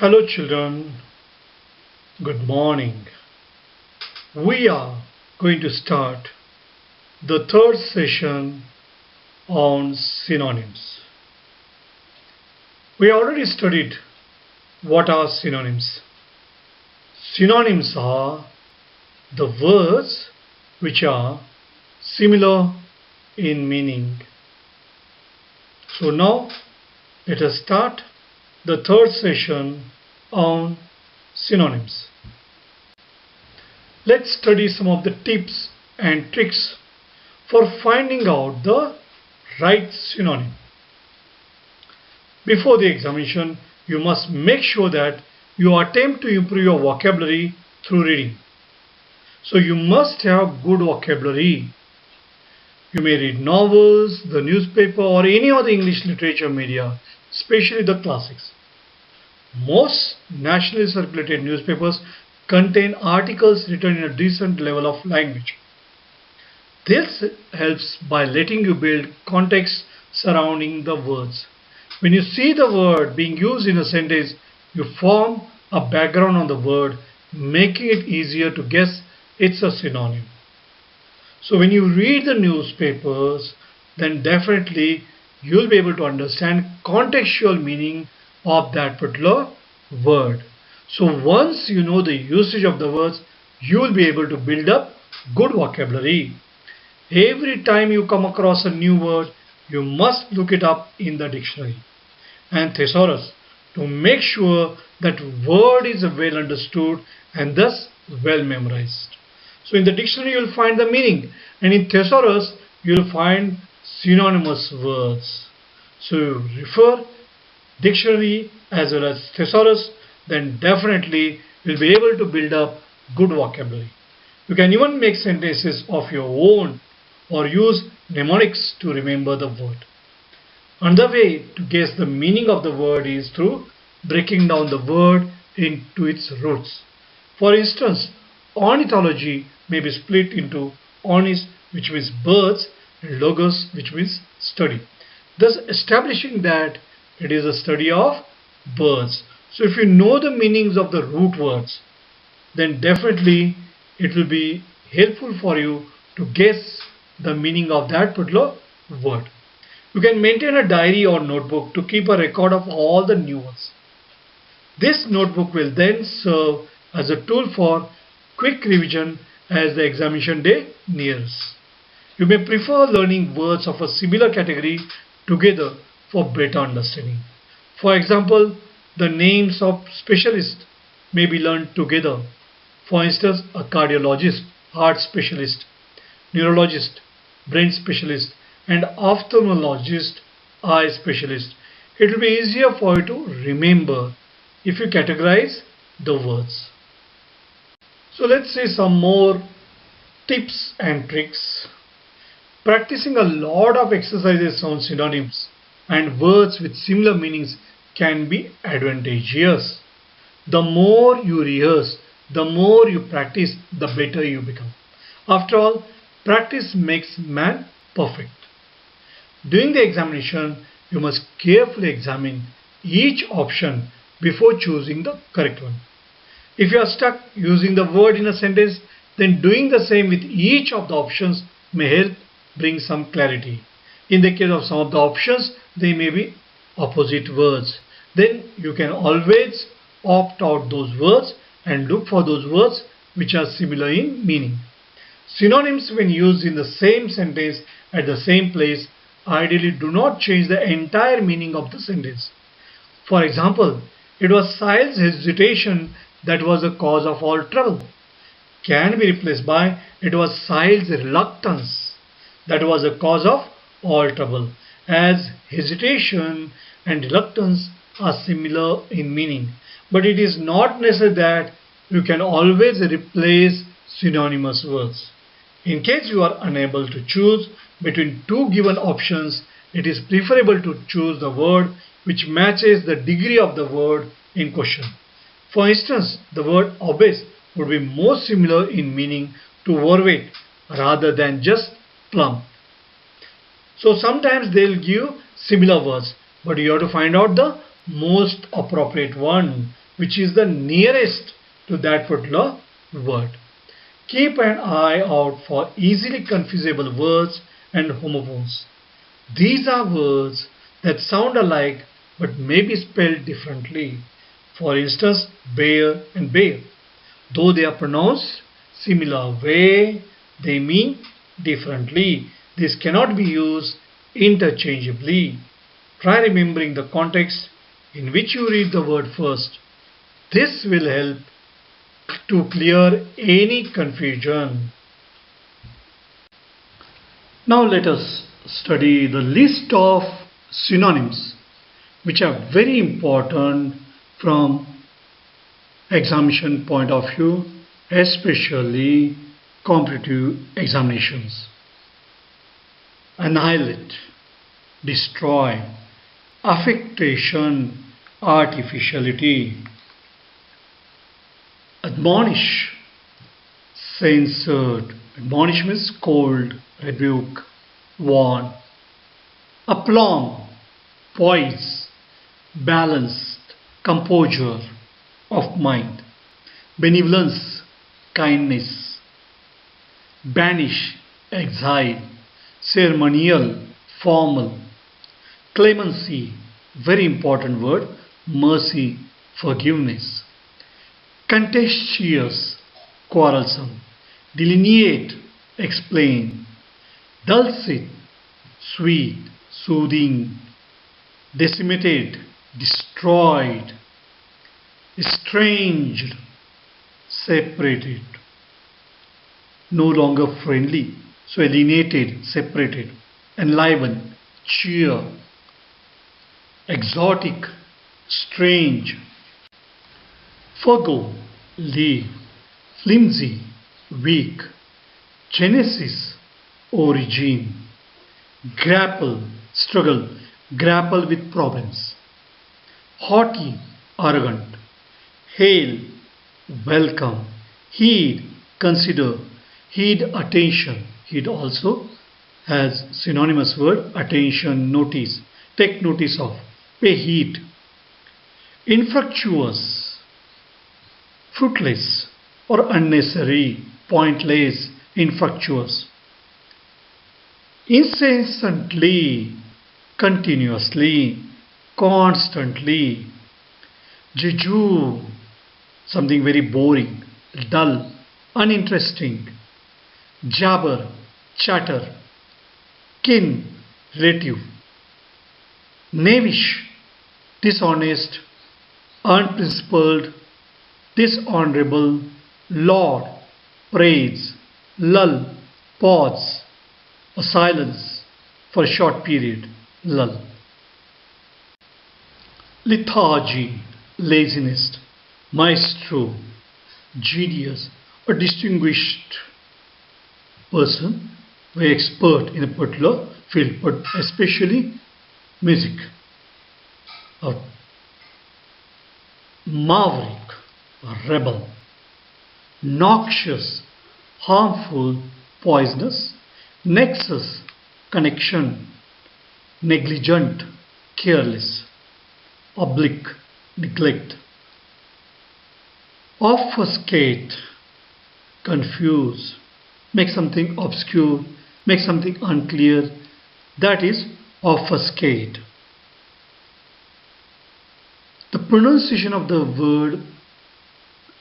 Hello children, good morning. We are going to start the third session on synonyms. We already studied what are synonyms. Synonyms are the words which are similar in meaning. So now let us start the third session on synonyms. Let's study some of the tips and tricks for finding out the right synonym. Before the examination, you must make sure that you attempt to improve your vocabulary through reading. So you must have good vocabulary. You may read novels, the newspaper or any other English literature media, especially the classics. Most nationally circulated newspapers contain articles written in a decent level of language. This helps by letting you build context surrounding the words. When you see the word being used in a sentence, you form a background on the word, making it easier to guess it's a synonym. So when you read the newspapers, then definitely you'll be able to understand contextual meaning of that particular word. So once you know the usage of the words, you will be able to build up good vocabulary. Every time you come across a new word, you must look it up in the dictionary and thesaurus to make sure that word is well understood and thus well memorized. So in the dictionary you will find the meaning, and in thesaurus you will find synonymous words. So you refer dictionary as well as thesaurus, then definitely you'll be able to build up good vocabulary. You can even make sentences of your own or use mnemonics to remember the word. Another way to guess the meaning of the word is through breaking down the word into its roots. For instance, ornithology may be split into ornis, which means birds, and logos, which means study, thus establishing that it is a study of birds. So if you know the meanings of the root words, then definitely it will be helpful for you to guess the meaning of that particular word. You can maintain a diary or notebook to keep a record of all the new words. This notebook will then serve as a tool for quick revision as the examination day nears. You may prefer learning words of a similar category together for better understanding. For example, the names of specialists may be learned together. For instance, a cardiologist, heart specialist, neurologist, brain specialist, and ophthalmologist, eye specialist. It will be easier for you to remember if you categorize the words. So let's see some more tips and tricks. Practicing a lot of exercises on synonyms and words with similar meanings can be advantageous. The more you rehearse, the more you practice, the better you become. After all, practice makes man perfect. During the examination, you must carefully examine each option before choosing the correct one. If you are stuck using the word in a sentence, then doing the same with each of the options may help bring some clarity. In the case of some of the options, they may be opposite words. Then you can always opt out those words and look for those words which are similar in meaning. Synonyms, when used in the same sentence at the same place, ideally do not change the entire meaning of the sentence. For example, it was Sahil's hesitation that was the cause of all trouble can be replaced by it was Sahil's reluctance that was the cause of all trouble, as hesitation and reluctance are similar in meaning. But it is not necessary that you can always replace synonymous words. In case you are unable to choose between two given options, it is preferable to choose the word which matches the degree of the word in question. For instance, the word obese would be more similar in meaning to overweight rather than just plump. So sometimes they'll give similar words, but you have to find out the most appropriate one which is the nearest to that particular word. Keep an eye out for easily confusable words and homophones. These are words that sound alike but may be spelled differently. For instance, bear and bear. Though they are pronounced similar way, they mean differently. This cannot be used interchangeably. Try remembering the context in which you read the word first. This will help to clear any confusion. Now let us study the list of synonyms which are very important from examination point of view, especially competitive examinations. Annihilate, destroy, affectation, artificiality. Admonish, censored. Admonish means scold, rebuke, warn. Aplomb, poise, balanced, composure of mind. Benevolence, kindness. Banish, exile. Ceremonial, formal. Clemency, very important word. Mercy, forgiveness. Contentious, quarrelsome. Delineate, explain. Dulcet, sweet, soothing. Decimated, destroyed. Estranged, separated. No longer friendly, so alienated, separated. Enliven, cheer. Exotic, strange. Forgo, leave. Flimsy, weak. Genesis, origin. Grapple, struggle, grapple with problems. Haughty, arrogant. Hail, welcome. Heed, consider. Heed, attention. Heed also has synonymous word attention, notice. Take notice of. Pay heed. Infructuous, fruitless or unnecessary, pointless, infructuous. Incessantly, continuously, constantly. Jejune, something very boring, dull, uninteresting. Jabber, chatter. Kin, relative. Knavish, dishonest, unprincipled, dishonorable. Lord, praise. Lull, pause, or silence for a short period. Lull. Lethargy, laziness. Maestro, genius, a distinguished person, very expert in a particular field, but especially music. A maverick, a rebel. Noxious, harmful, poisonous. Nexus, connection. Negligent, careless. Oblique, neglect. Obfuscate, confuse, make something obscure, make something unclear. That is obfuscate. The pronunciation of the word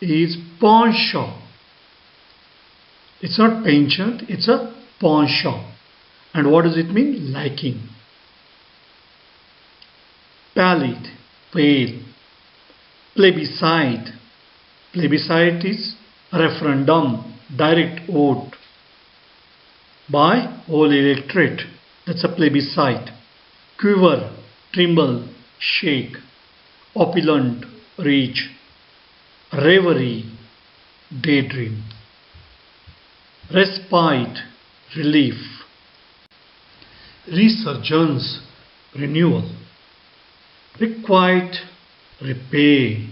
is penchant. It's not penchant, it's a penchant. And what does it mean? Liking. Pallid, pale. Plebiscite. Plebiscite is referendum, direct vote by whole electorate. That's a plebiscite. Quiver, tremble, shake. Opulent, rich. Reverie, daydream. Respite, relief. Resurgence, renewal. Requite, repay.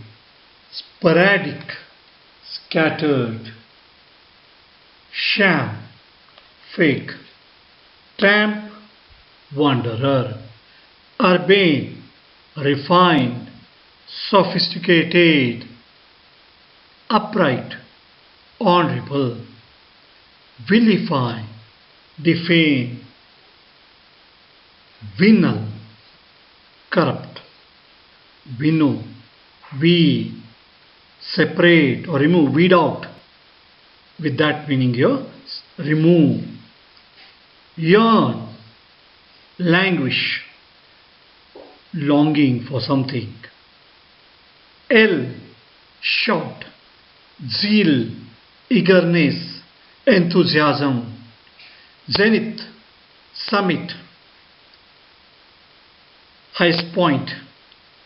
Sporadic, scattered. Sham, fake. Tramp, wanderer. Urbane, refined. sophisticated, upright, honorable, vilify, defame, venal, corrupt, winnow, weed, separate or remove, weed out, with that meaning here, remove, yearn, languish, longing for something, shout, zeal, eagerness, enthusiasm, zenith, summit, highest point,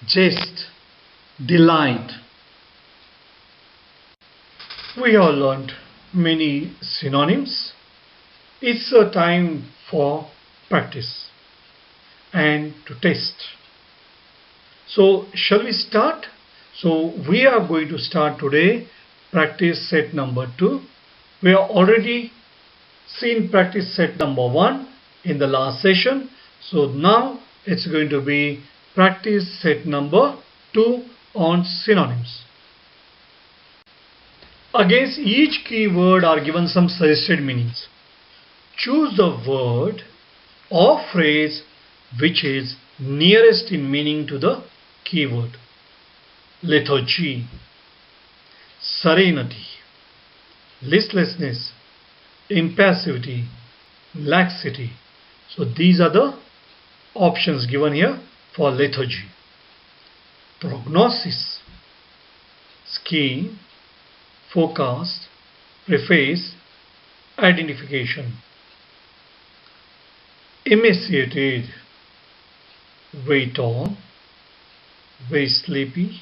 jest, delight. We have learned many synonyms. It's a time for practice and to test. So shall we start? So we are going to start today practice set number 2. We have already seen practice set number 1 in the last session. So now it's going to be practice set number 2 on synonyms. Against each keyword are given some suggested meanings. Choose the word or phrase which is nearest in meaning to the keyword. Lethargy, serenity, listlessness, impassivity, laxity. So these are the options given here for lethargy. Prognosis, scheme, forecast, preface, identification. Emaciated, very tall, very sleepy,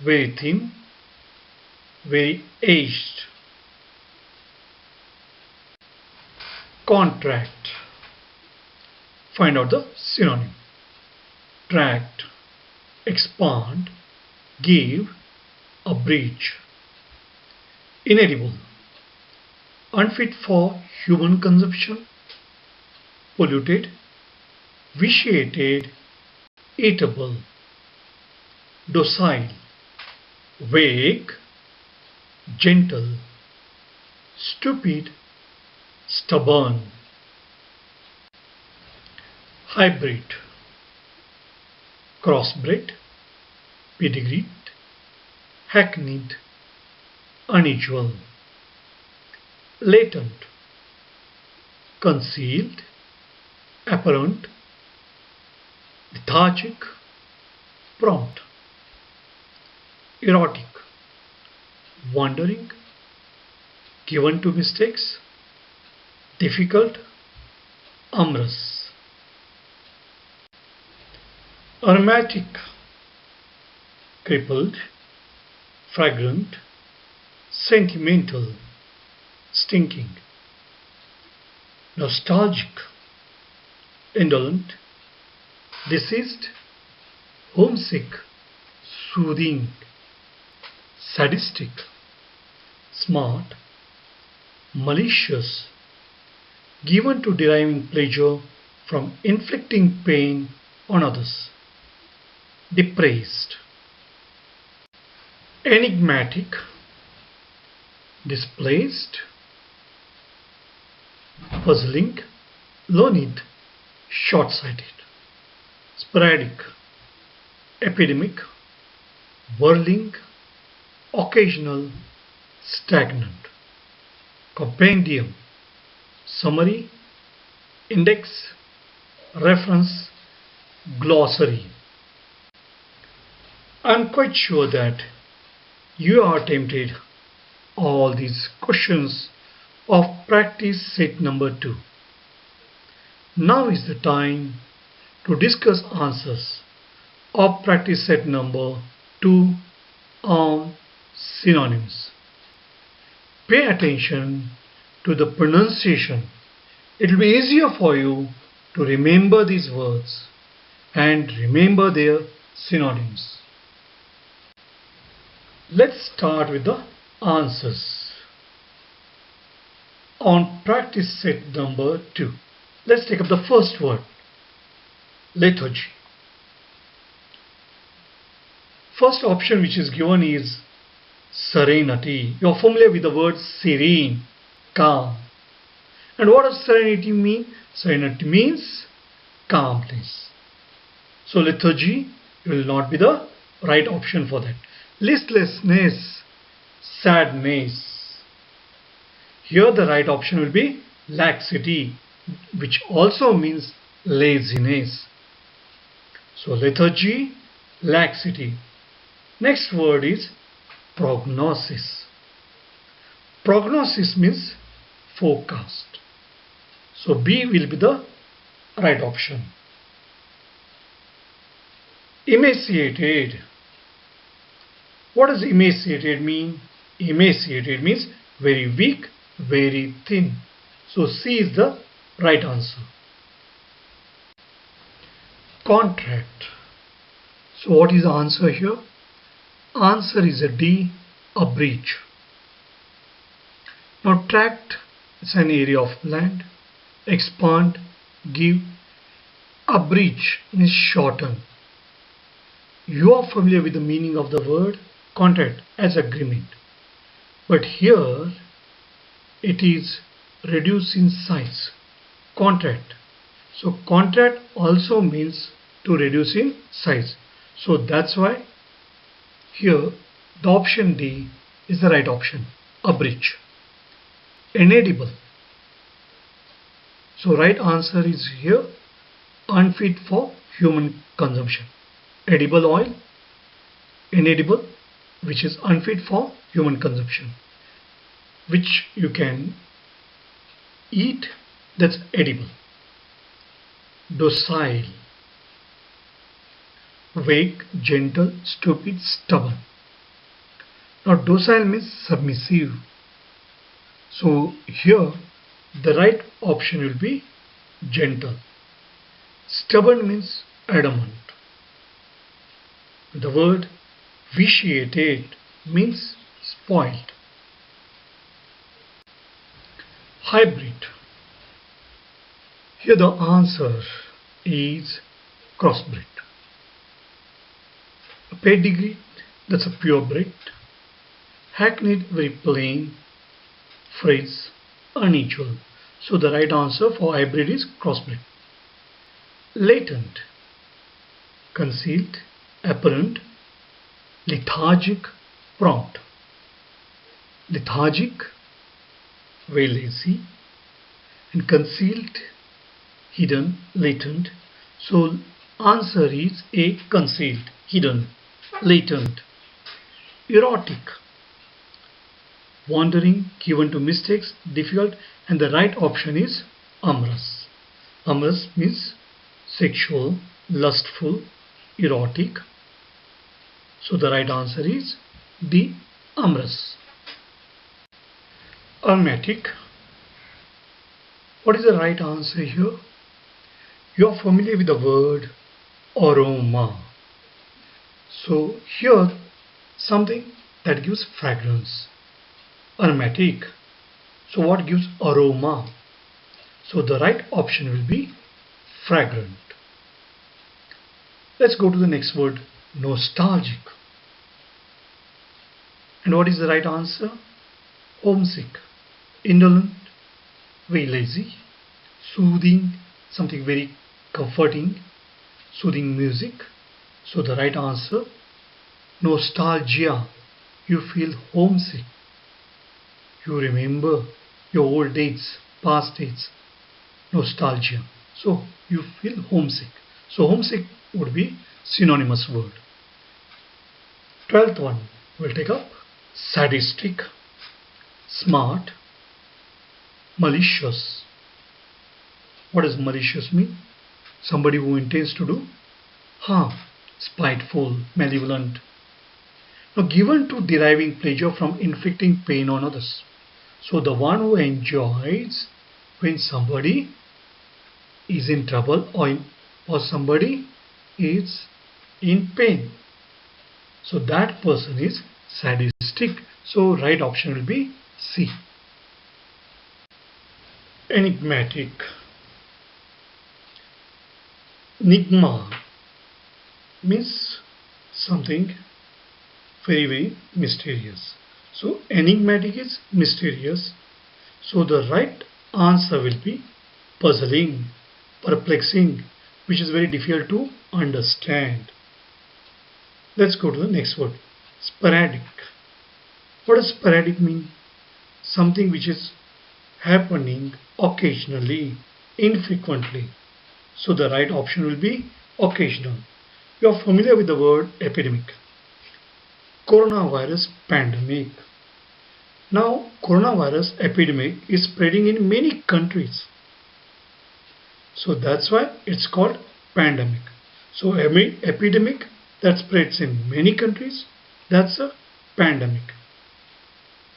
very thin, very aged. Contract. Find out the synonym. Tract, expand, give, abridge. Inedible, unfit for human consumption, polluted, vitiated, eatable. Docile, vague, gentle, stupid, stubborn. Hybrid, crossbred, pedigreed, hackneyed, unusual. Latent, concealed, apparent, lethargic, prompt. Erotic, wandering, given to mistakes, difficult, amorous. Aromatic, crippled, fragrant, sentimental, stinking. Nostalgic, indolent, deceased, homesick, soothing. Sadistic, smart, malicious, given to deriving pleasure from inflicting pain on others. Depraised. Enigmatic, displaced, puzzling, learned, short-sighted. Sporadic, epidemic, whirling, occasional, stagnant. Compendium, summary, index, reference, glossary. I'm quite sure that you are attempted all these questions of practice set number 2. Now is the time to discuss answers of practice set number 2 on synonyms. Pay attention to the pronunciation. It will be easier for you to remember these words and remember their synonyms. Let's start with the answers. On practice set number 2, let's take up the first word, lethargy. First option which is given is serenity. You are familiar with the word serene, calm. And what does serenity mean? Serenity means calmness. So lethargy will not be the right option for that. Listlessness, sadness. Here the right option will be laxity, which also means laziness. So lethargy, laxity. Next word is prognosis. Prognosis means forecast. So B will be the right option. Emaciated. What does emaciated mean? Emaciated means very weak, very thin. So C is the right answer. Contract. So what is the answer here? Answer is a D, a breach. Now tract is an area of land. Expand, give. Abreach means shorten. You are familiar with the meaning of the word contract as agreement. But here it is reduce in size. Contract. So contract also means to reduce in size. So that's why here the option D is the right option. Abreach. Inedible. So right answer is here unfit for human consumption. Edible oil, inedible, which is unfit for human consumption, which you can eat, that's edible. Docile, vague, gentle, stupid, stubborn. Now docile means submissive. So here the right option will be gentle. Stubborn means adamant. The word vitiated means spoiled. Hybrid. Here the answer is crossbred. A pedigree, that's a purebred. Hackneyed, very plain. Phrase, unequal. So the right answer for hybrid is crossbred. Latent, concealed, apparent, lethargic, prompt. Lethargic, very lazy, and concealed, hidden, latent. So answer is A, concealed, hidden, latent. Erotic, wandering, given to mistakes, difficult, and the right option is amorous. Amorous means sexual, lustful, erotic. So the right answer is D, amorous. Aromatic. What is the right answer here? You are familiar with the word aroma. So here something that gives fragrance. Aromatic. So what gives aroma? So the right option will be fragrant. Let's go to the next word, nostalgic. And what is the right answer? Homesick, indolent, very lazy, soothing, something very comforting, soothing music. So the right answer, nostalgia. You feel homesick. You remember your old dates, past dates. Nostalgia. So you feel homesick. So homesick would be synonymous word. 12th one we'll take up. Sadistic, smart, malicious. What does malicious mean? Somebody who intends to do harm, spiteful, malevolent. Now given to deriving pleasure from inflicting pain on others. So the one who enjoys when somebody is in trouble or somebody is in pain. So that person is sadistic. So right option will be C. Enigmatic. Enigma means something very mysterious. So enigmatic is mysterious. So the right answer will be puzzling, perplexing, which is very difficult to understand. Let's go to the next word. Sporadic. What does sporadic mean? Something which is happening occasionally, infrequently. So the right option will be occasional. You are familiar with the word epidemic. Coronavirus pandemic. Now, coronavirus epidemic is spreading in many countries. So that's why it's called pandemic. So epidemic that spreads in many countries, that's a pandemic.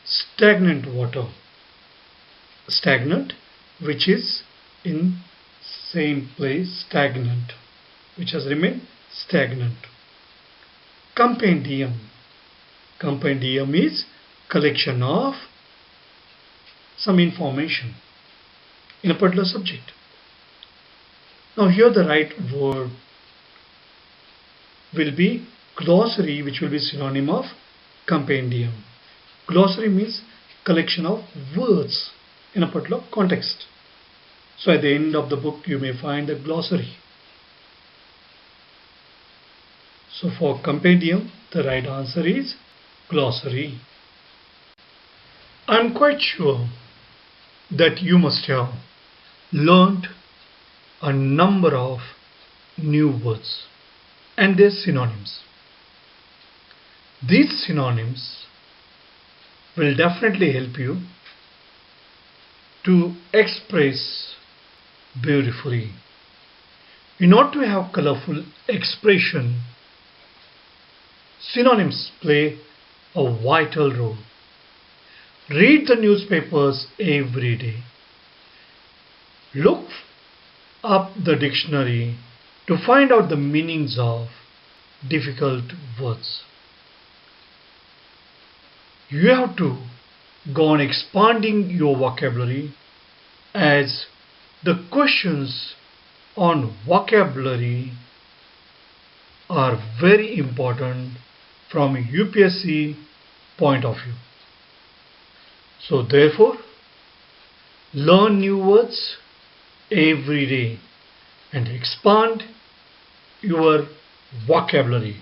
Stagnant water. Stagnant, which is in same place, stagnant, which has remained stagnant. Compendium. Compendium is collection of some information in a particular subject. Now here the right word will be glossary, which will be synonym of compendium. Glossary means collection of words in a particular context. So at the end of the book you may find the glossary. So for compendium the right answer is glossary. I am quite sure that you must have learned a number of new words and their synonyms. These synonyms will definitely help you to express beautifully. In order to have colorful expression, synonyms play a vital role. Read the newspapers every day. Look up the dictionary to find out the meanings of difficult words. You have to go on expanding your vocabulary, as the questions on vocabulary are very important from a UPSC point of view. So therefore, learn new words every day and expand your vocabulary.